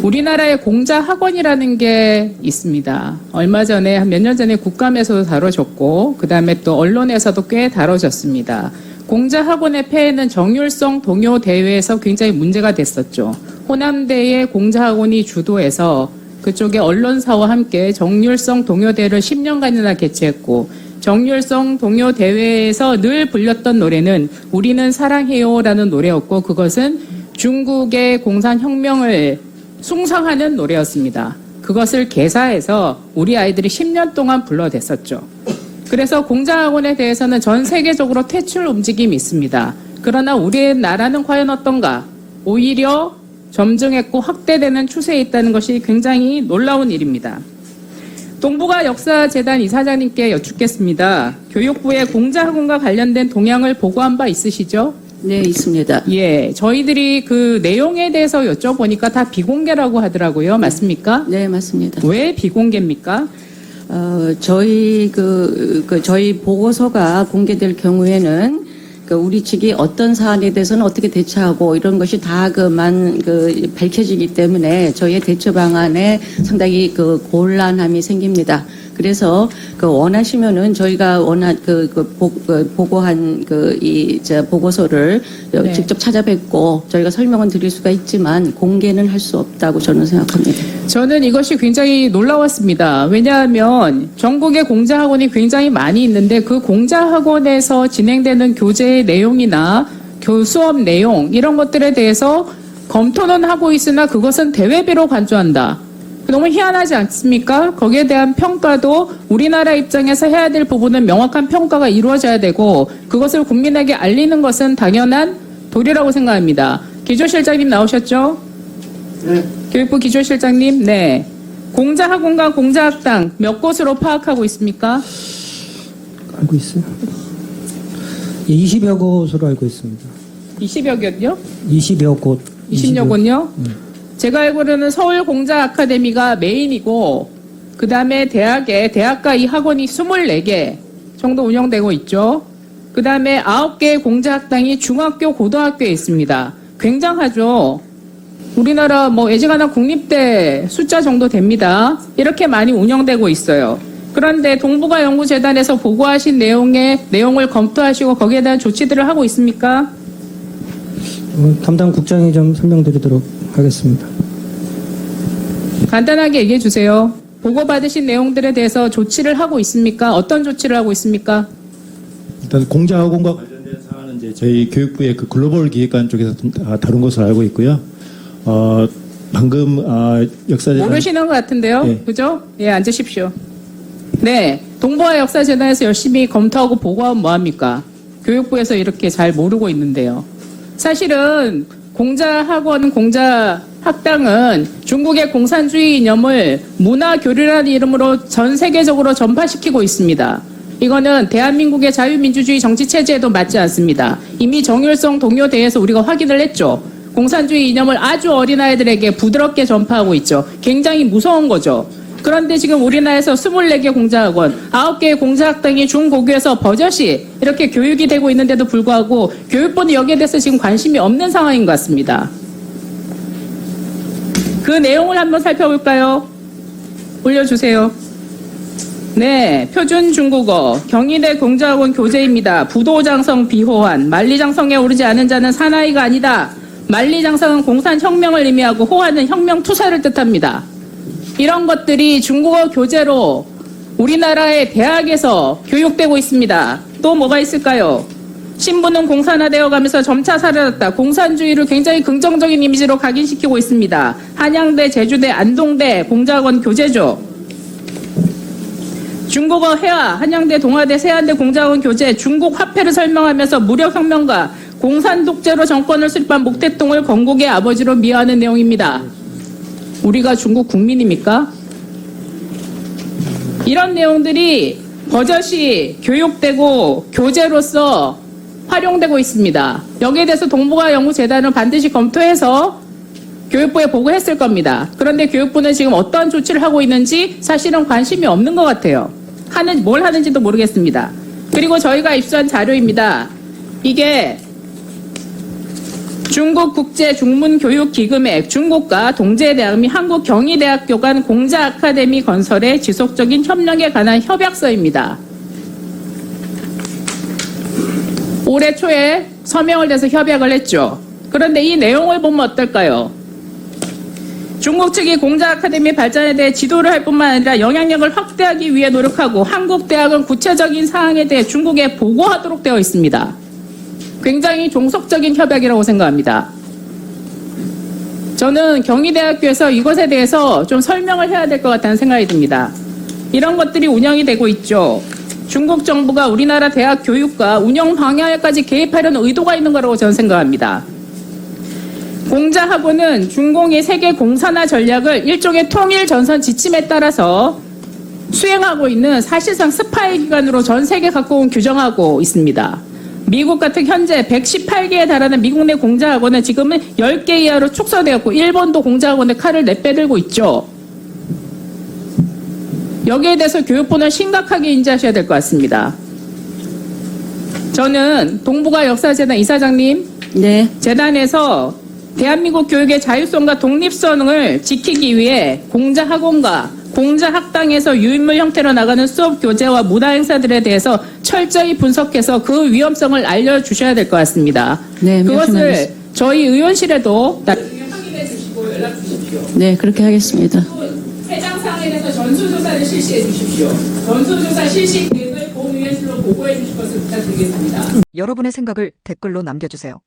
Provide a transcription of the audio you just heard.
우리나라에 공자학원이라는 게 있습니다. 얼마 전에 한 몇 년 전에 국감에서도 다뤄졌고 그다음에 또 언론에서도 꽤 다뤄졌습니다. 공자학원의 폐해는 정율성 동요 대회에서 굉장히 문제가 됐었죠. 호남대의 공자학원이 주도해서 그쪽의 언론사와 함께 정율성 동요대회를 10년간이나 개최했고 정율성 동요대회에서 늘 불렸던 노래는 우리는 사랑해요라는 노래였고 그것은 중국의 공산혁명을 숭상하는 노래였습니다. 그것을 개사해서 우리 아이들이 10년 동안 불러댔었죠. 그래서 공자학원에 대해서는 전 세계적으로 퇴출 움직임이 있습니다. 그러나 우리나라는 과연 어떤가? 오히려 점증했고 확대되는 추세에 있다는 것이 굉장히 놀라운 일입니다. 동북아 역사재단 이사장님께 여쭙겠습니다. 교육부의 공자학원과 관련된 동향을 보고한 바 있으시죠? 네, 있습니다. 예, 저희들이 그 내용에 대해서 여쭤보니까 다 비공개라고 하더라고요. 맞습니까? 네, 맞습니다. 왜 비공개입니까? 저희 저희 보고서가 공개될 경우에는 우리 측이 어떤 사안에 대해서는 어떻게 대처하고 이런 것이 다 밝혀지기 때문에 저희의 대처 방안에 상당히 곤란함이 생깁니다. 그래서 원하시면은 저희가 보고한 보고서를 네. 직접 찾아뵙고 저희가 설명은 드릴 수가 있지만 공개는 할 수 없다고 저는 생각합니다. 저는 이것이 굉장히 놀라웠습니다. 왜냐하면 전국에 공자학원이 굉장히 많이 있는데 그 공자학원에서 진행되는 교재의 내용이나 수업 내용 이런 것들에 대해서 검토는 하고 있으나 그것은 대외비로 간주한다. 너무 희한하지 않습니까? 거기에 대한 평가도 우리나라 입장에서 해야 될 부분은 명확한 평가가 이루어져야 되고 그것을 국민에게 알리는 것은 당연한 도리라고 생각합니다. 기조실장님 나오셨죠? 네. 교육부 기조실장님, 네. 공자학원과 공자학당 몇 곳으로 파악하고 있습니까? 알고 있어요. 20여 곳으로 알고 있습니다. 20여 곳요? 20여 곳. 20여 곳요? 제가 알고는 서울 공자 아카데미가 메인이고 그 다음에 대학가 이 학원이 24개 정도 운영되고 있죠. 그 다음에 9개의 공자학당이 중학교, 고등학교에 있습니다. 굉장하죠. 우리나라 예지간한 국립대 숫자 정도 됩니다. 이렇게 많이 운영되고 있어요. 그런데 동북아 연구재단에서 보고하신 내용을 검토하시고 거기에 대한 조치들을 하고 있습니까? 담당 국장이 좀 설명드리도록 하겠습니다. 간단하게 얘기해 주세요. 보고받으신 내용들에 대해서 조치를 하고 있습니까? 어떤 조치를 하고 있습니까? 일단 공자학원과 관련된 사안은 이제 저희 교육부의 글로벌 기획관 쪽에서 다룬 것으로 알고 있고요. 방금 역사재단 모르시는 것 같은데요. 네. 그죠? 예, 앉으십시오. 네, 동북아 역사재단에서 열심히 검토하고 보고하면 뭐합니까? 교육부에서 이렇게 잘 모르고 있는데요. 사실은 공자학원, 공자학당은 중국의 공산주의 이념을 문화교류라는 이름으로 전 세계적으로 전파시키고 있습니다. 이거는 대한민국의 자유민주주의 정치체제에도 맞지 않습니다. 이미 정율성 동요대회에서 우리가 확인을 했죠. 공산주의 이념을 아주 어린아이들에게 부드럽게 전파하고 있죠. 굉장히 무서운 거죠. 그런데 지금 우리나라에서 24개 공자학원, 9개의 공자학당이 중고교에서 버젓이 이렇게 교육이 되고 있는데도 불구하고 교육부는 여기에 대해서 지금 관심이 없는 상황인 것 같습니다. 그 내용을 한번 살펴볼까요? 올려주세요. 네, 표준 중국어 경희대 공자학원 교재입니다. 부도장성 비호환, 만리장성에 오르지 않은 자는 사나이가 아니다. 만리장성은 공산혁명을 의미하고 호환은 혁명투사를 뜻합니다. 이런 것들이 중국어 교재로 우리나라의 대학에서 교육되고 있습니다. 또 뭐가 있을까요? 신부는 공산화되어 가면서 점차 사라졌다. 공산주의를 굉장히 긍정적인 이미지로 각인시키고 있습니다. 한양대, 제주대, 안동대 공자학원 교재죠. 중국어 회화, 한양대, 동아대, 세안대 공자학원 교재, 중국 화폐를 설명하면서 무력혁명가, 공산독재로 정권을 수립한 목태통을 건국의 아버지로 미화하는 내용입니다. 우리가 중국 국민입니까? 이런 내용들이 버젓이 교육되고 교재로서 활용되고 있습니다. 여기에 대해서 동북아 연구재단은 반드시 검토해서 교육부에 보고했을 겁니다. 그런데 교육부는 지금 어떤 조치를 하고 있는지 사실은 관심이 없는 것 같아요. 뭘 하는지도 모르겠습니다. 그리고 저희가 입수한 자료입니다. 이게 중국 국제중문교육기금액, 중국과 동제대학 및 한국경희대학교 간 공자 아카데미 건설의 지속적인 협력에 관한 협약서입니다. 올해 초에 서명을 해서 협약을 했죠. 그런데 이 내용을 보면 어떨까요? 중국 측이 공자 아카데미 발전에 대해 지도를 할 뿐만 아니라 영향력을 확대하기 위해 노력하고 한국 대학은 구체적인 사항에 대해 중국에 보고하도록 되어 있습니다. 굉장히 종속적인 협약이라고 생각합니다. 저는 경희대학교에서 이것에 대해서 좀 설명을 해야 될 것 같다는 생각이 듭니다. 이런 것들이 운영이 되고 있죠. 중국 정부가 우리나라 대학 교육과 운영 방향에까지 개입하려는 의도가 있는 거라고 저는 생각합니다. 공자학원은 중공의 세계 공산화 전략을 일종의 통일 전선 지침에 따라서 수행하고 있는 사실상 스파이 기관으로 전 세계 각국은 규정하고 있습니다. 미국 같은 현재 118개에 달하는 미국 내 공자학원은 지금은 10개 이하로 축소되었고 일본도 공자학원의 칼을 내빼들고 있죠. 여기에 대해서 교육부는 심각하게 인지하셔야 될 것 같습니다. 저는 동북아 역사재단 이사장님, 네. 재단에서 대한민국 교육의 자율성과 독립성을 지키기 위해 공자학원과 공자학당에서 유인물 형태로 나가는 수업 교재와 문화 행사들에 대해서 철저히 분석해서 그 위험성을 알려주셔야 될 것 같습니다. 네, 그것을 말씀하겠습니다. 저희 저희 의원실에도 나중에 확인해 주시고 연락 주십시오. 네, 그렇게 하겠습니다. 해당 사항에 대해서 전수조사를 실시해 주십시오. 전수조사 실시 계획을 본위원실로 보고해 주실 것을 부탁드리겠습니다. 여러분의 생각을 댓글로 남겨주세요.